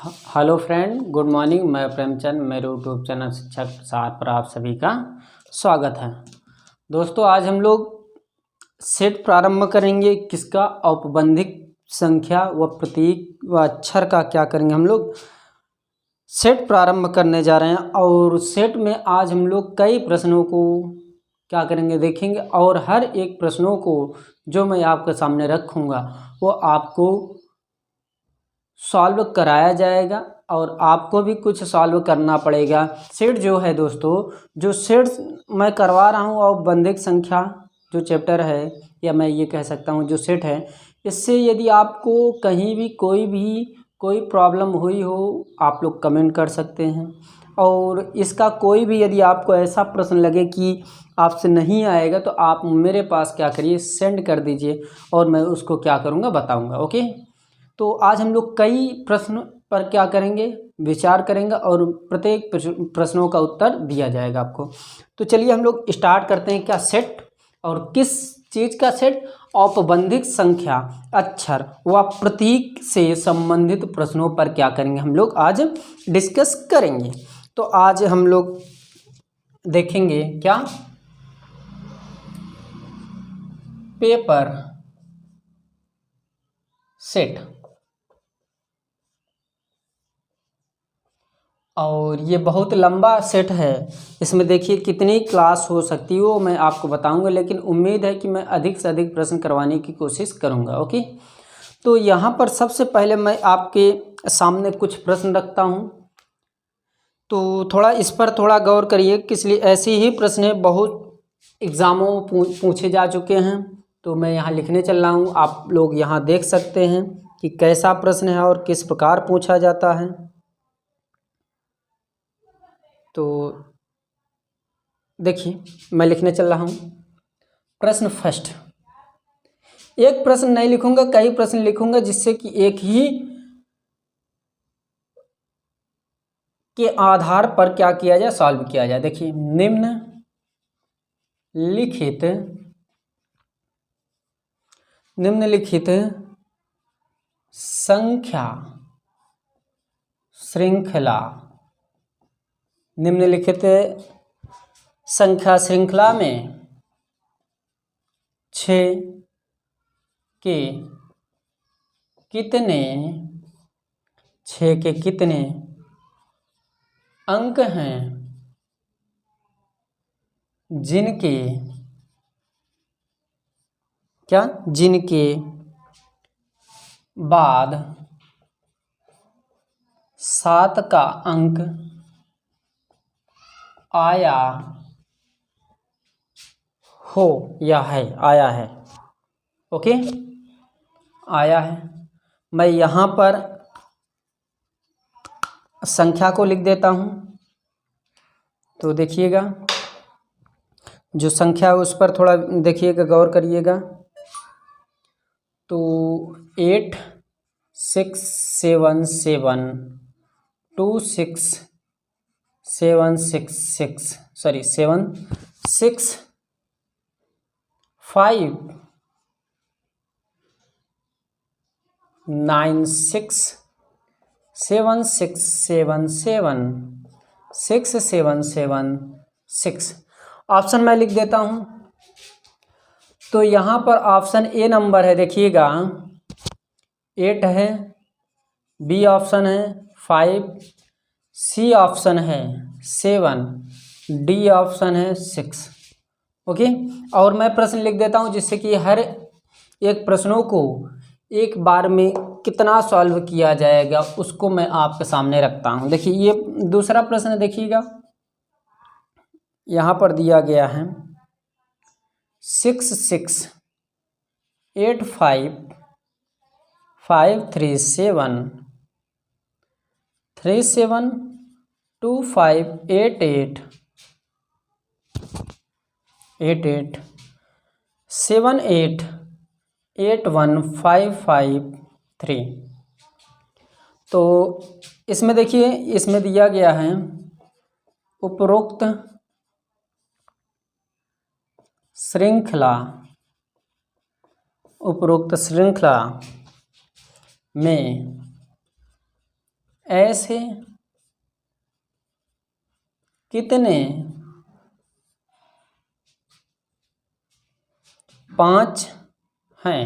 Hello friend, good morning. मैं प्रेमचंद, मेरे YouTube channel शिक्षक प्रसार पर आप सभी का स्वागत है। दोस्तों, आज हम लोग सेट प्रारंभ करेंगे। किसका? औपबंधिक संख्या व प्रतीक व अक्षर का क्या करेंगे हम लोग, सेट प्रारंभ करने जा रहे हैं। और सेट में आज हम लोग कई प्रश्नों को क्या करेंगे, देखेंगे। और हर एक प्रश्नों को जो मैं आपके सामने रखूँगा वो आपको सॉल्व कराया जाएगा और आपको भी कुछ सॉल्व करना पड़ेगा। सेट जो है दोस्तों, जो सेट मैं करवा रहा हूँ औपबंधिक संख्या जो चैप्टर है, या मैं ये कह सकता हूँ जो सेट है, इससे यदि आपको कहीं भी कोई प्रॉब्लम हुई हो, आप लोग कमेंट कर सकते हैं। और इसका कोई भी यदि आपको ऐसा प्रश्न लगे कि आपसे नहीं आएगा तो आप मेरे पास क्या करिए, सेंड कर दीजिए और मैं उसको क्या करूँगा, बताऊँगा। ओके। तो आज हम लोग कई प्रश्न पर क्या करेंगे, विचार करेंगे और प्रत्येक प्रश्नों का उत्तर दिया जाएगा आपको। तो चलिए हम लोग स्टार्ट करते हैं। क्या सेट, और किस चीज़ का सेट? औपबंधिक संख्या, अक्षर व प्रतीक से संबंधित प्रश्नों पर क्या करेंगे हम लोग, आज डिस्कस करेंगे। तो आज हम लोग देखेंगे क्या, पेपर सेट। और ये बहुत लंबा सेट है। इसमें देखिए कितनी क्लास हो सकती है वो मैं आपको बताऊंगा, लेकिन उम्मीद है कि मैं अधिक से अधिक प्रश्न करवाने की कोशिश करूंगा। ओके। तो यहाँ पर सबसे पहले मैं आपके सामने कुछ प्रश्न रखता हूँ, तो थोड़ा इस पर थोड़ा गौर करिए। इसलिए ऐसे ही प्रश्न बहुत एग्ज़ामों पूछे जा चुके हैं, तो मैं यहाँ लिखने चल रहा हूँ। आप लोग यहाँ देख सकते हैं कि कैसा प्रश्न है और किस प्रकार पूछा जाता है। तो देखिए मैं लिखने चल रहा हूँ। प्रश्न फर्स्ट, एक प्रश्न नहीं लिखूंगा, कई प्रश्न लिखूंगा, जिससे कि एक ही के आधार पर क्या किया जाए, सॉल्व किया जाए। देखिए, निम्नलिखित संख्या श्रृंखला, निम्नलिखित संख्या श्रृंखला में 6 के कितने अंक हैं जिनके बाद 7 का अंक आया है। ओके, आया है। मैं यहाँ पर संख्या को लिख देता हूँ। तो देखिएगा, जो संख्या है उस पर थोड़ा देखिएगा, गौर करिएगा। तो 8 6 7 7 2 6 7 6 6 7 6 5 9 6 7 6 7 7 6 7 7 6। ऑप्शन मैं लिख देता हूँ। तो यहाँ पर ऑप्शन ए नंबर है, देखिएगा 8 है, बी ऑप्शन है 5, सी ऑप्शन है 7, डी ऑप्शन है 6। ओके। और मैं प्रश्न लिख देता हूँ, जिससे कि हर एक प्रश्नों को एक बार में कितना सॉल्व किया जाएगा उसको मैं आपके सामने रखता हूँ। देखिए, ये दूसरा प्रश्न देखिएगा, यहाँ पर दिया गया है 6 6 8 5 5 3 7 3 7 2 5 8 8 8 8 7 8 8 1 5 5 3। तो इसमें देखिए, इसमें दिया गया है उपरोक्त श्रृंखला में ऐसे कितने 5 हैं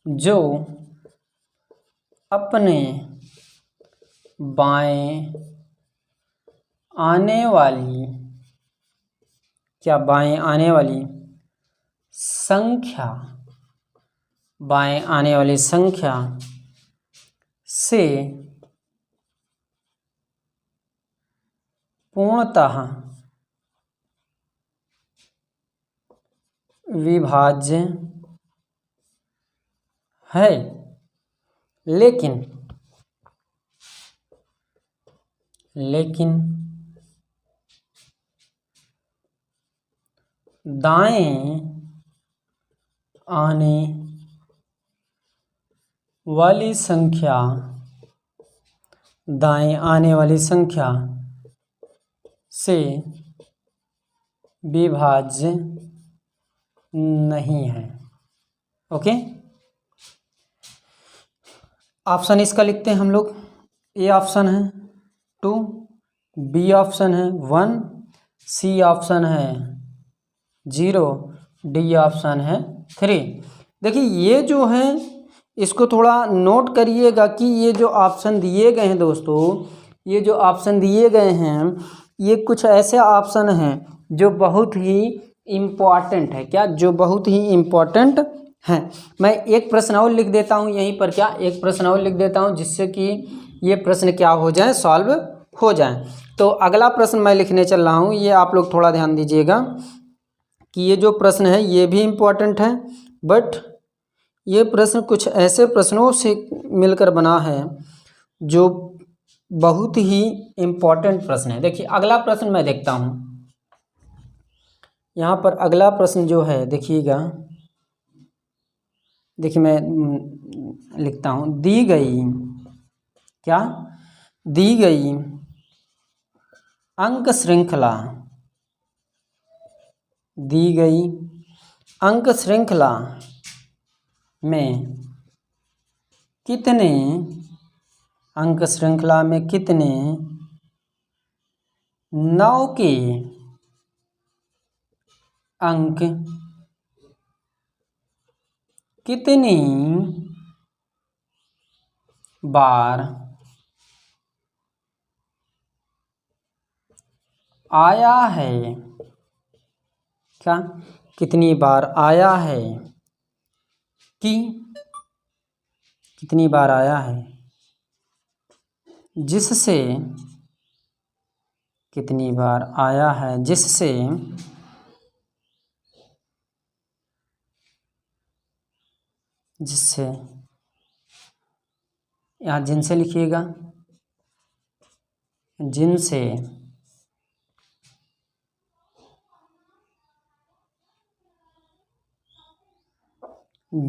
जो अपने बाएं आने वाली बाएं आने वाली संख्या से पूर्णतः विभाज्य है, लेकिन दाएं आने वाली संख्या से विभाज्य नहीं है। ओके, ऑप्शन इसका लिखते हैं हम लोग। ए ऑप्शन है 2, बी ऑप्शन है 1, सी ऑप्शन है 0, डी ऑप्शन है 3। देखिए ये जो है इसको थोड़ा नोट करिएगा कि ये जो ऑप्शन दिए गए हैं दोस्तों, ये जो ऑप्शन दिए गए हैं ये कुछ ऐसे ऑप्शन हैं जो बहुत ही इम्पॉर्टेंट है। क्या? जो बहुत ही इम्पॉर्टेंट हैं। मैं एक प्रश्न और लिख देता हूँ यहीं पर, एक प्रश्न और लिख देता हूँ जिससे कि ये प्रश्न क्या हो जाए, सॉल्व हो जाए। तो अगला प्रश्न मैं लिखने चल रहा हूँ, ये आप लोग थोड़ा ध्यान दीजिएगा कि ये जो प्रश्न है ये भी इम्पॉर्टेंट है, बट ये प्रश्न कुछ ऐसे प्रश्नों से मिलकर बना है जो बहुत ही इम्पॉर्टेंट प्रश्न है। देखिए अगला प्रश्न मैं देखता हूँ, यहाँ पर अगला प्रश्न जो है देखिएगा, देखिए मैं लिखता हूँ, दी गई अंक श्रृंखला में कितने नौ के अंक कितनी बार आया है? कितनी बार आया है कि कितनी बार आया है जिससे कितनी बार आया है जिससे यहाँ जिनसे लिखिएगा, जिनसे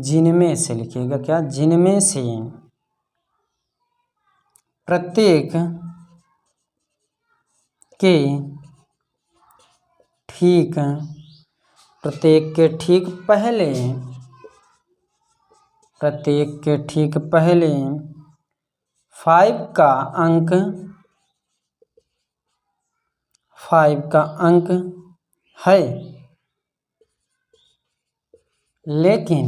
जिनमें से लिखिएगा, जिनमें से प्रत्येक के ठीक पहले 5 का अंक है, लेकिन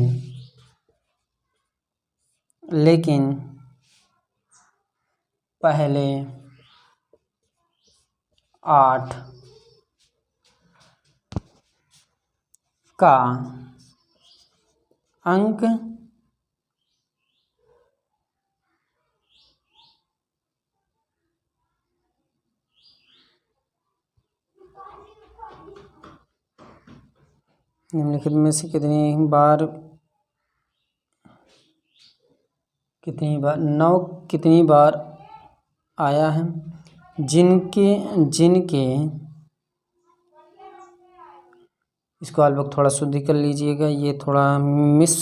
पहले 8 का अंक निम्नलिखित में से कितनी बार 9 कितनी बार आया है? जिनके इसको आप लोग थोड़ा शुद्धि कर लीजिएगा, ये थोड़ा मिस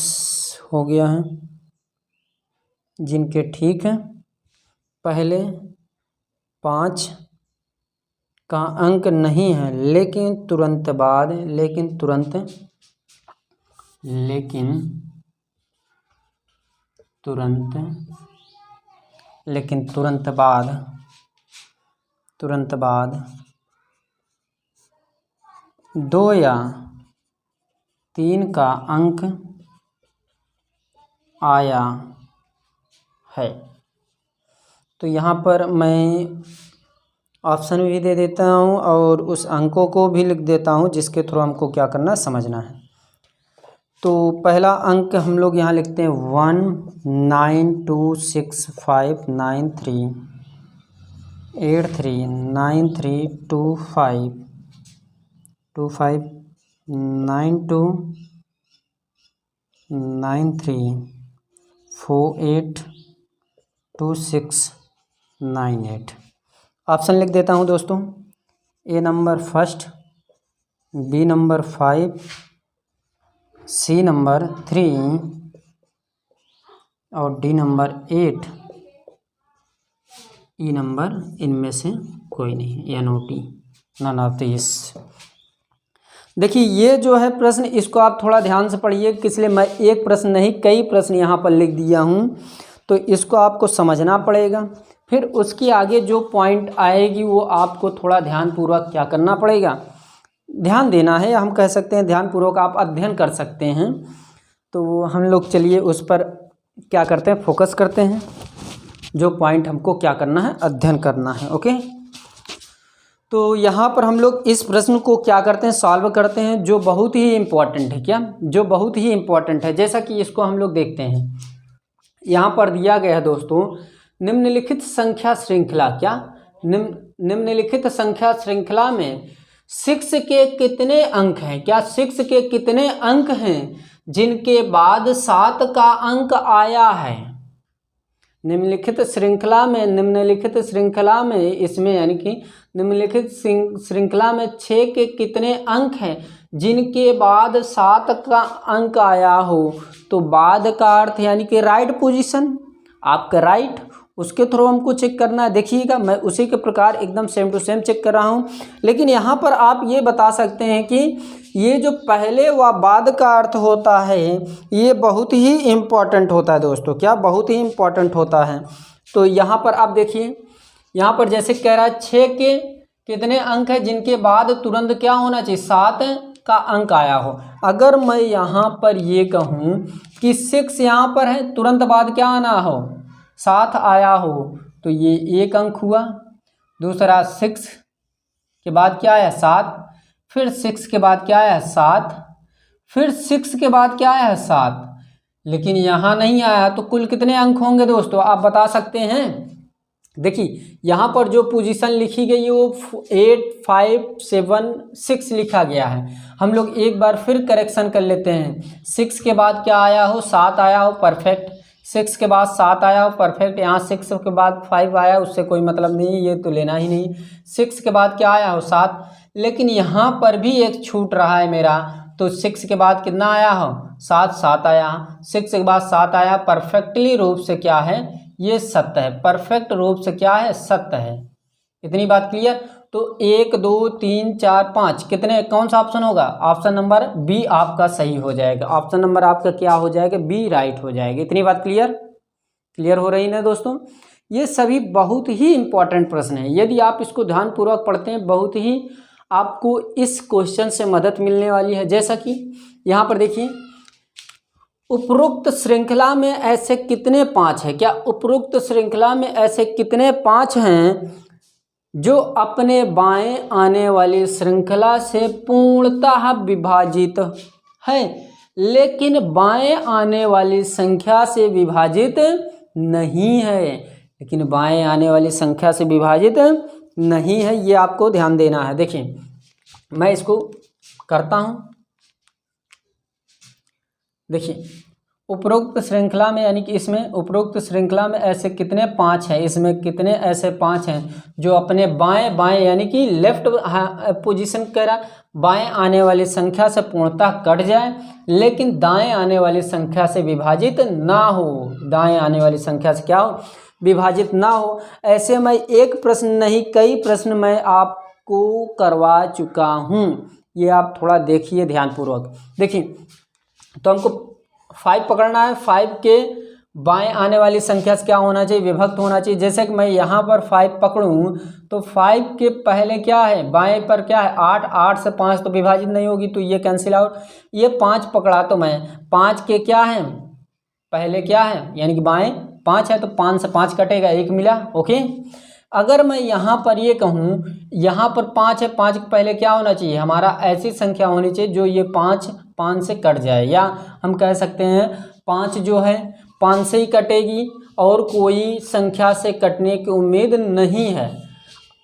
हो गया है। जिनके ठीक है पहले 5 का अंक नहीं है, लेकिन तुरंत लेकिन तुरंत बाद 2 या 3 का अंक आया है। तो यहाँ पर मैं ऑप्शन भी दे देता हूँ और उस अंकों को भी लिख देता हूँ, जिसके थ्रू हमको क्या करना है, समझना है। तो पहला अंक हम लोग यहाँ लिखते हैं 1 9 2 6 5 9 3 2 5 9 2 482698। ऑप्शन लिख देता हूँ दोस्तों। A number first, B number 5, C number 3 और डी नंबर 8, ई नंबर इनमें से कोई नहीं, NOT, नन ऑफ दिस। देखिए ये जो है प्रश्न, इसको आप थोड़ा ध्यान से पढ़िए, इसलिए मैं एक प्रश्न नहीं कई प्रश्न यहाँ पर लिख दिया हूँ, तो इसको आपको समझना पड़ेगा। फिर उसके आगे जो पॉइंट आएगी वो आपको थोड़ा ध्यानपूर्वक क्या करना पड़ेगा, ध्यान देना है, हम कह सकते हैं ध्यानपूर्वक आप अध्ययन कर सकते हैं। तो हम लोग चलिए उस पर क्या करते हैं, फोकस करते हैं, जो पॉइंट हमको क्या करना है, अध्ययन करना है। ओके, तो यहाँ पर हम लोग इस प्रश्न को क्या करते हैं, सॉल्व करते हैं, जो बहुत ही इम्पोर्टेंट है। क्या, जो बहुत ही इम्पोर्टेंट है। जैसा कि इसको हम लोग देखते हैं, यहाँ पर दिया गया है दोस्तों, निम्नलिखित संख्या श्रृंखला, क्या निम्नलिखित संख्या श्रृंखला में 6 के कितने अंक हैं, क्या 6 के कितने अंक हैं जिनके बाद 7 का अंक आया है। निम्नलिखित श्रृंखला में इसमें यानी कि निम्नलिखित श्रृंखला में 6 के कितने अंक हैं जिनके बाद 7 का अंक आया हो। तो बाद का अर्थ यानी कि राइट पोजीशन, आपका राइट, उसके थ्रू हमको चेक करना है। देखिएगा मैं उसी के प्रकार एकदम सेम टू सेम चेक कर रहा हूँ, लेकिन यहाँ पर आप ये बता सकते हैं कि ये जो पहले व बाद का अर्थ होता है ये बहुत ही इम्पॉर्टेंट होता है दोस्तों। क्या, बहुत ही इम्पॉर्टेंट होता है। तो यहाँ पर आप देखिए, यहाँ पर जैसे कह रहा है 6 के कितने अंक है जिनके बाद तुरंत क्या होना चाहिए, 7 का अंक आया हो। अगर मैं यहाँ पर ये कहूँ कि 6 यहाँ पर है, तुरंत बाद क्या आना हो, 7 आया हो, तो ये 1 अंक हुआ। दूसरा 6 के बाद क्या आया, 7, फिर 6 के बाद क्या आया, 7, फिर 6 के बाद क्या आया, 7, लेकिन यहाँ नहीं आया। तो कुल कितने अंक होंगे दोस्तों, आप बता सकते हैं। देखिए यहाँ पर जो पोजीशन लिखी गई है वो 8 5 7 6 लिखा गया है। हम लोग एक बार फिर करेक्शन कर लेते हैं। 6 के बाद क्या आया हो, 7 आया हो, परफेक्ट। 6 के बाद 7 आया हो, परफेक्ट। यहाँ 6 के बाद 5 आया, उससे कोई मतलब नहीं, ये तो लेना ही नहीं। 6 के बाद क्या आया हो, 7, लेकिन यहाँ पर भी एक छूट रहा है मेरा। तो 6 के बाद कितना आया हो, 7 आया। 6 के बाद 7 आया, परफेक्टली रूप से क्या है, ये सत्य है। परफेक्ट रूप से क्या है, सत्य है। इतनी बात क्लियर। तो 1 2 3 4 5 कितने, कौन सा ऑप्शन होगा, ऑप्शन नंबर बी आपका सही हो जाएगा। ऑप्शन नंबर आपका क्या हो जाएगा, बी राइट हो जाएगा। इतनी बात क्लियर हो रही ना दोस्तों। ये सभी बहुत ही इंपॉर्टेंट प्रश्न है। यदि आप इसको ध्यानपूर्वक पढ़ते हैं, बहुत ही आपको इस क्वेश्चन से मदद मिलने वाली है। जैसा कि यहाँ पर देखिए, उपरोक्त श्रृंखला में ऐसे कितने 5 हैं, क्या उपरोक्त श्रृंखला में ऐसे कितने 5 हैं जो अपने बाएं आने वाली श्रृंखला से पूर्णतः विभाजित है, लेकिन बाएं आने वाली संख्या से विभाजित नहीं है। लेकिन बाएं आने वाली संख्या से विभाजित नहीं है, ये आपको ध्यान देना है। देखिए मैं इसको करता हूँ। देखिए उपरोक्त श्रृंखला में यानी कि इसमें उपरोक्त श्रृंखला में ऐसे कितने 5 हैं, इसमें कितने ऐसे 5 हैं जो अपने बाएं यानी कि लेफ्ट पोजीशन कह रहा, बाएं आने वाली संख्या से पूर्णतः कट जाए, लेकिन दाएं आने वाली संख्या से विभाजित ना हो। दाएं आने वाली संख्या से क्या हो, विभाजित ना हो। ऐसे मैं एक प्रश्न नहीं कई प्रश्न मैं आपको करवा चुका हूँ, ये आप थोड़ा देखिए ध्यानपूर्वक। देखिए तो हमको 5 पकड़ना है। 5 के बाएं आने वाली संख्या से क्या होना चाहिए, विभक्त होना चाहिए। जैसे कि मैं यहाँ पर 5 पकड़ूँ तो 5 के पहले क्या है, बाएं पर क्या है 8, 8 से 5 तो विभाजित नहीं होगी, तो ये कैंसिल आउट। ये 5 पकड़ा तो मैं 5 के क्या है पहले क्या है, यानी कि बाएं 5 है तो 5 से 5 कटेगा, 1 मिला। ओके, अगर मैं यहाँ पर ये कहूँ, यहाँ पर 5 है, 5 के पहले क्या होना चाहिए, हमारा ऐसी संख्या होनी चाहिए जो ये 5 से कट जाए, या हम कह सकते हैं 5 जो है 5 से ही कटेगी और कोई संख्या से कटने की उम्मीद नहीं है,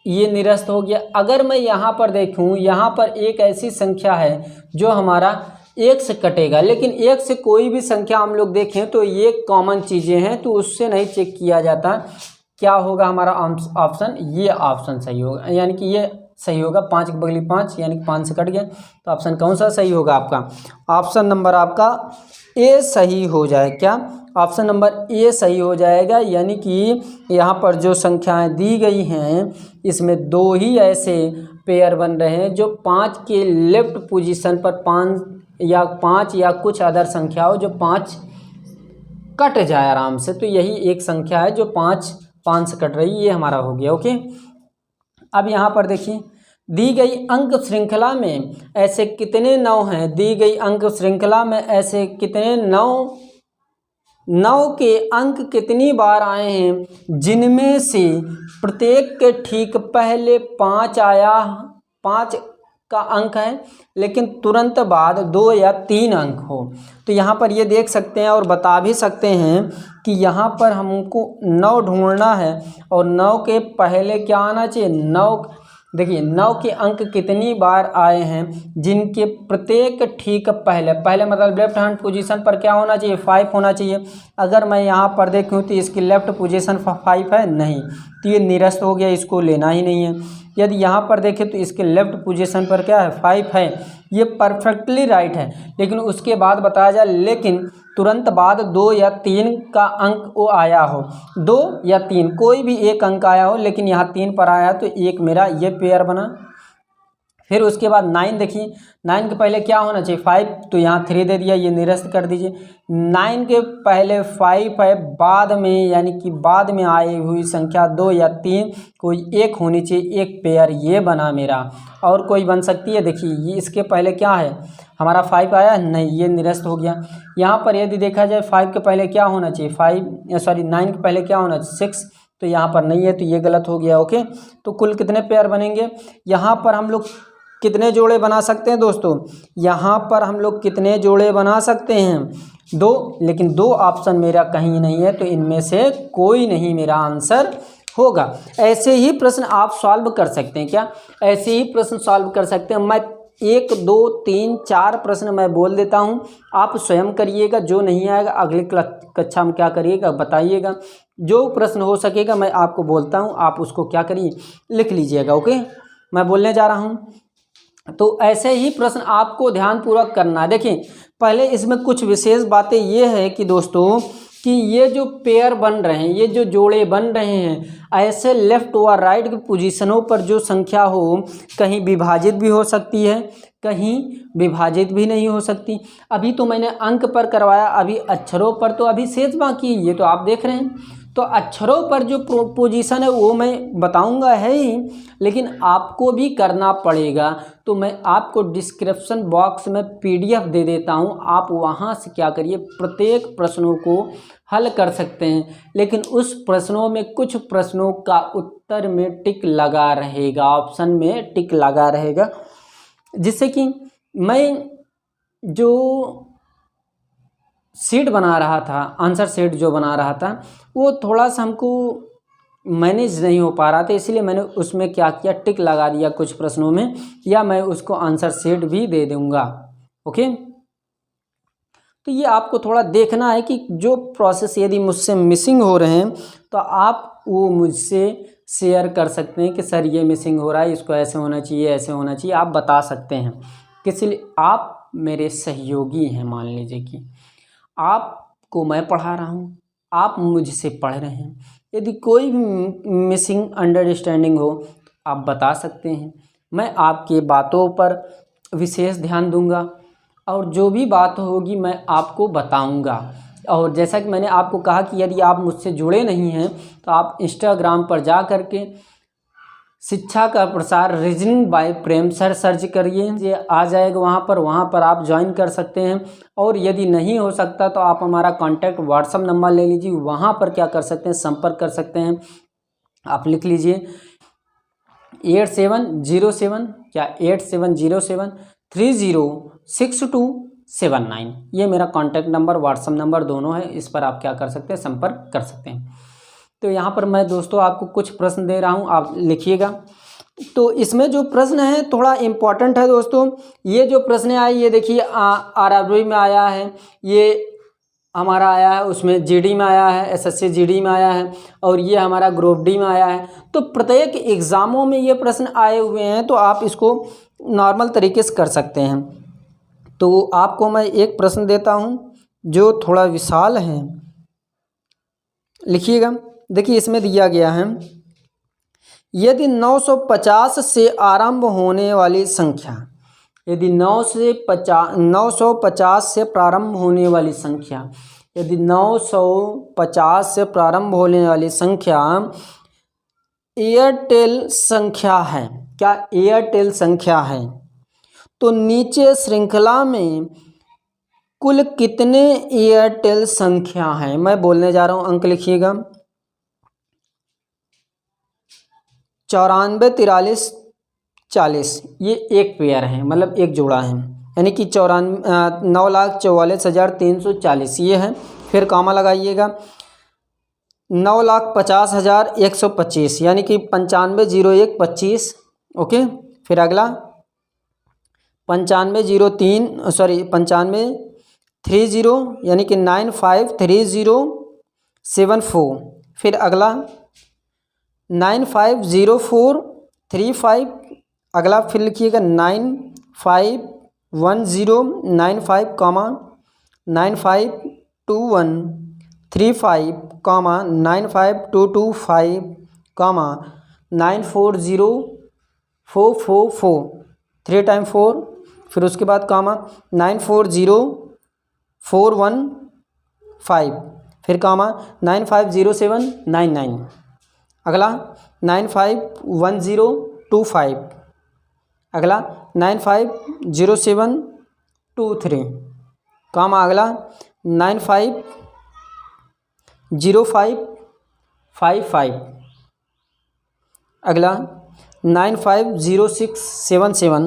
ये निरस्त हो गया। अगर मैं यहाँ पर देखूँ, यहाँ पर एक ऐसी संख्या है जो हमारा 1 से कटेगा, लेकिन 1 से कोई भी संख्या हम लोग देखें तो ये कॉमन चीज़ें हैं, तो उससे नहीं चेक किया जाता। क्या होगा हमारा ऑप्शन, ये ऑप्शन सही होगा, यानी कि ये सही होगा। 5 की बगली 5 यानी कि 5 से कट गया, तो ऑप्शन कौन सा सही होगा आपका, ऑप्शन नंबर आपका ए सही हो जाए। क्या, ऑप्शन नंबर ए सही हो जाएगा। यानी कि यहाँ पर जो संख्याएं दी गई हैं इसमें 2 ही ऐसे पेयर बन रहे हैं जो 5 के लेफ्ट पोजीशन पर 5 या कुछ अदर संख्या हो जो 5 कट जाए आराम से, तो यही एक संख्या है जो 5 से कट रही, ये हमारा हो गया। ओके, अब यहाँ पर देखिए, दी गई अंक श्रृंखला में ऐसे कितने 9 हैं, दी गई अंक श्रृंखला में ऐसे कितने 9 के अंक कितनी बार आए हैं जिनमें से प्रत्येक के ठीक पहले 5 आया, 5 का अंक है लेकिन तुरंत बाद 2 या 3 अंक हो। तो यहाँ पर ये देख सकते हैं और बता भी सकते हैं कि यहाँ पर हमको 9 ढूंढना है और 9 के पहले क्या आना चाहिए, 9 देखिए 9 के अंक कितनी बार आए हैं जिनके प्रत्येक ठीक पहले मतलब लेफ्ट हैंड पोजीशन पर क्या होना चाहिए, 5 होना चाहिए। अगर मैं यहाँ पर देखूँ तो इसकी लेफ्ट पोजीशन 5 है नहीं, तो ये निरस्त हो गया, इसको लेना ही नहीं है। यदि यहाँ पर देखें तो इसके लेफ्ट पोजीशन पर क्या है, 5 है, ये परफेक्टली राइट है। लेकिन उसके बाद बताया जाए, लेकिन तुरंत बाद 2 या 3 का अंक वो आया हो, 2 या 3 कोई भी एक अंक आया हो, लेकिन यहाँ 3 पर आया तो एक मेरा ये पेयर बना। फिर उसके बाद 9 देखिए, 9 के पहले क्या होना चाहिए, 5, तो यहाँ 3 दे दिया, ये निरस्त कर दीजिए। 9 के पहले 5 है, बाद में यानी कि बाद में आई हुई संख्या 2 या 3 कोई एक होनी चाहिए, एक पेयर ये बना मेरा। और कोई बन सकती है, देखिए ये इसके पहले क्या है हमारा 5 आया नहीं, ये निरस्त हो गया। यहाँ पर यदि देखा जाए 5 के पहले क्या होना चाहिए, 9 के पहले क्या होना चाहिए, 6, तो यहाँ पर नहीं है, तो ये गलत हो गया। ओके, तो कुल कितने पेयर बनेंगे, यहाँ पर हम लोग कितने जोड़े बना सकते हैं दोस्तों, यहाँ पर हम लोग कितने जोड़े बना सकते हैं, 2, लेकिन 2 ऑप्शन मेरा कहीं नहीं है, तो इनमें से कोई नहीं मेरा आंसर होगा। ऐसे ही प्रश्न आप सॉल्व कर सकते हैं, क्या ऐसे ही प्रश्न सॉल्व कर सकते हैं। मैं 1, 2, 3, 4 प्रश्न मैं बोल देता हूँ, आप स्वयं करिएगा, जो नहीं आएगा अगली कक्षा में क्या करिएगा बताइएगा। जो प्रश्न हो सकेगा मैं आपको बोलता हूँ, आप उसको क्या करिए लिख लीजिएगा। ओके, मैं बोलने जा रहा हूँ, तो ऐसे ही प्रश्न आपको ध्यानपूर्वक करना है। देखिए पहले इसमें कुछ विशेष बातें ये है कि दोस्तों कि ये जो पेयर बन रहे हैं, ये जो जोड़े बन रहे हैं, ऐसे लेफ्ट व राइट की पोजीशनों पर जो संख्या हो, कहीं विभाजित भी हो सकती है, कहीं विभाजित भी नहीं हो सकती। अभी तो मैंने अंक पर करवाया, अभी अक्षरों पर तो अभी शेष बाकी, ये तो आप देख रहे हैं। तो अक्षरों पर जो पोजीशन है वो मैं बताऊंगा है ही, लेकिन आपको भी करना पड़ेगा। तो मैं आपको डिस्क्रिप्शन बॉक्स में PDF दे देता हूं, आप वहां से क्या करिए प्रत्येक प्रश्नों को हल कर सकते हैं। लेकिन उस प्रश्नों में कुछ प्रश्नों का उत्तर में टिक लगा रहेगा, ऑप्शन में टिक लगा रहेगा, जिससे कि मैं जो शीट बना रहा था, आंसर शीट जो बना रहा था, वो थोड़ा सा हमको मैनेज नहीं हो पा रहा था, इसलिए मैंने उसमें क्या किया, टिक लगा दिया कुछ प्रश्नों में, या मैं उसको आंसर शीट भी दे दूंगा। ओके, तो ये आपको थोड़ा देखना है कि जो प्रोसेस यदि मुझसे मिसिंग हो रहे हैं तो आप वो मुझसे शेयर कर सकते हैं कि सर ये मिसिंग हो रहा है, इसको ऐसे होना चाहिए, ऐसे होना चाहिए, आप बता सकते हैं। इसलिए आप मेरे सहयोगी हैं, मान लीजिए कि आपको मैं पढ़ा रहा हूँ, आप मुझसे पढ़ रहे हैं, यदि कोई मिसिंग अंडरस्टैंडिंग हो आप बता सकते हैं, मैं आपके बातों पर विशेष ध्यान दूंगा और जो भी बात होगी मैं आपको बताऊंगा। और जैसा कि मैंने आपको कहा कि यदि आप मुझसे जुड़े नहीं हैं तो आप इंस्टाग्राम पर जा कर के शिक्षा का प्रसार रीजनिंग बाय प्रेम सर सर्च करिए, ये आ जाएगा वहाँ पर आप ज्वाइन कर सकते हैं। और यदि नहीं हो सकता तो आप हमारा कॉन्टैक्ट व्हाट्सअप नंबर ले लीजिए, वहाँ पर क्या कर सकते हैं, संपर्क कर सकते हैं। आप लिख लीजिए 8707 ये मेरा कॉन्टैक्ट नंबर व्हाट्सअप नंबर दोनों है, इस पर आप क्या कर सकते हैं, संपर्क कर सकते हैं। तो यहाँ पर मैं दोस्तों आपको कुछ प्रश्न दे रहा हूँ, आप लिखिएगा। तो इसमें जो प्रश्न है थोड़ा इम्पॉर्टेंट है दोस्तों। ये जो प्रश्न आए ये देखिए आरआरबी में आया है, ये हमारा आया है, उसमें जीडी में आया है, एसएससी जीडी में आया है, और ये हमारा ग्रुप डी में आया है। तो प्रत्येक एग्ज़ामों में ये प्रश्न आए हुए हैं, तो आप इसको नॉर्मल तरीके से कर सकते हैं। तो आपको मैं एक प्रश्न देता हूँ जो थोड़ा विशाल है, लिखिएगा। देखिए इसमें दिया गया है, यदि 950 से आरंभ होने वाली संख्या, यदि 950 से प्रारंभ होने वाली संख्या, यदि 950 से प्रारंभ होने वाली संख्या एयरटेल संख्या है, क्या एयरटेल संख्या है, तो नीचे श्रृंखला में कुल कितने एयरटेल संख्या हैं। मैं बोलने जा रहा हूँ, अंक लिखिएगा। 94, 43, 40, ये एक पेयर है, मतलब एक जोड़ा है, यानी कि 9,44,340 ये है। फिर कामा लगाइएगा, 9,50,125 यानी कि 95,01,25। ओके, फिर अगला 95,30 यानी कि 953074। फिर अगला 950435, अगला फिर लिखिएगा 951095, 952135, 95225, 940444, 3 टाइम 4। फिर उसके बाद 940415, फिर 950799, अगला 951025, अगला 950723, अगला 950555, अगला 950677,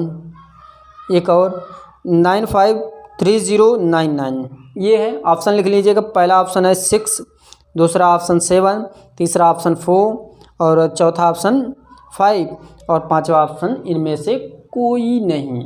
एक और 953099। ये है ऑप्शन, लिख लीजिएगा। पहला ऑप्शन है 6, दूसरा ऑप्शन 7, तीसरा ऑप्शन 4 और चौथा ऑप्शन 5 और पांचवा ऑप्शन इनमें से कोई नहीं।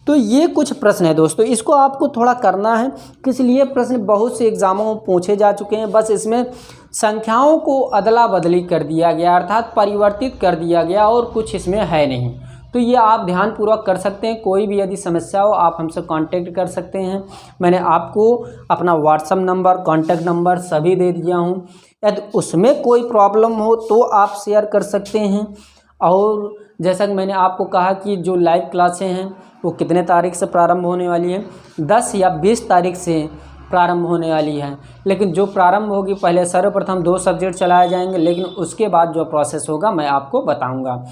तो ये कुछ प्रश्न है दोस्तों, इसको आपको थोड़ा करना है, किस लिए प्रश्न बहुत से एग्जामों में पूछे जा चुके हैं। बस इसमें संख्याओं को अदला बदली कर दिया गया, अर्थात परिवर्तित कर दिया गया, और कुछ इसमें है नहीं। तो ये आप ध्यानपूर्वक कर सकते हैं। कोई भी यदि समस्या हो आप हमसे कांटेक्ट कर सकते हैं। मैंने आपको अपना व्हाट्सअप नंबर, कांटेक्ट नंबर सभी दे दिया हूँ। यदि उसमें कोई प्रॉब्लम हो तो आप शेयर कर सकते हैं। और जैसा कि मैंने आपको कहा कि जो लाइव क्लासें हैं वो कितने तारीख से प्रारंभ होने वाली हैं, 10 या 20 तारीख से प्रारंभ होने वाली है। लेकिन जो प्रारंभ होगी, पहले सर्वप्रथम 2 सब्जेक्ट चलाए जाएंगे, लेकिन उसके बाद जो प्रोसेस होगा मैं आपको बताऊंगा।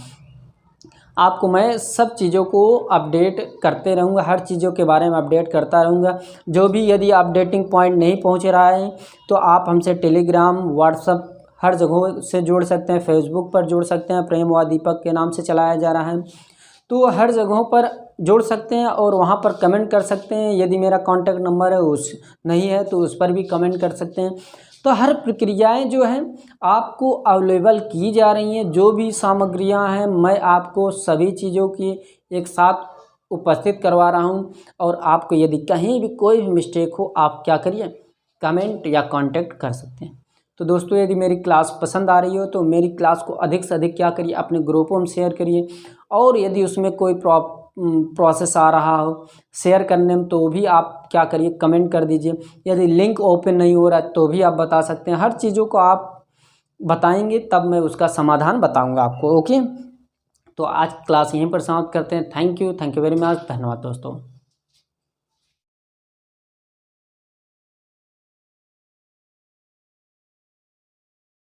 आपको मैं सब चीज़ों को अपडेट करते रहूँगा, हर चीज़ों के बारे में अपडेट करता रहूँगा। जो भी यदि अपडेटिंग पॉइंट नहीं पहुँच रहा है तो आप हमसे टेलीग्राम, व्हाट्सएप हर जगहों से जुड़ सकते हैं, फेसबुक पर जुड़ सकते हैं, प्रेम व दीपक के नाम से चलाया जा रहा है, तो हर जगहों पर जुड़ सकते हैं और वहाँ पर कमेंट कर सकते हैं। यदि मेरा कॉन्टैक्ट नंबर है उस नहीं है तो उस पर भी कमेंट कर सकते हैं। तो हर प्रक्रियाएं जो हैं आपको अवेलेबल की जा रही हैं। जो भी सामग्रियां हैं मैं आपको सभी चीज़ों की एक साथ उपस्थित करवा रहा हूं। और आपको यदि कहीं भी कोई भी मिस्टेक हो आप क्या करिए, कमेंट या कांटेक्ट कर सकते हैं। तो दोस्तों यदि मेरी क्लास पसंद आ रही हो तो मेरी क्लास को अधिक से अधिक क्या करिए, अपने ग्रुपों में शेयर करिए। और यदि उसमें कोई प्रोसेस आ रहा हो शेयर करने में तो भी आप क्या करिए, कमेंट कर दीजिए। यदि लिंक ओपन नहीं हो रहा तो भी आप बता सकते हैं। हर चीज़ों को आप बताएंगे तब मैं उसका समाधान बताऊंगा आपको। ओके, तो आज क्लास यहीं पर समाप्त करते हैं। थैंक यू वेरी मच, धन्यवाद दोस्तों।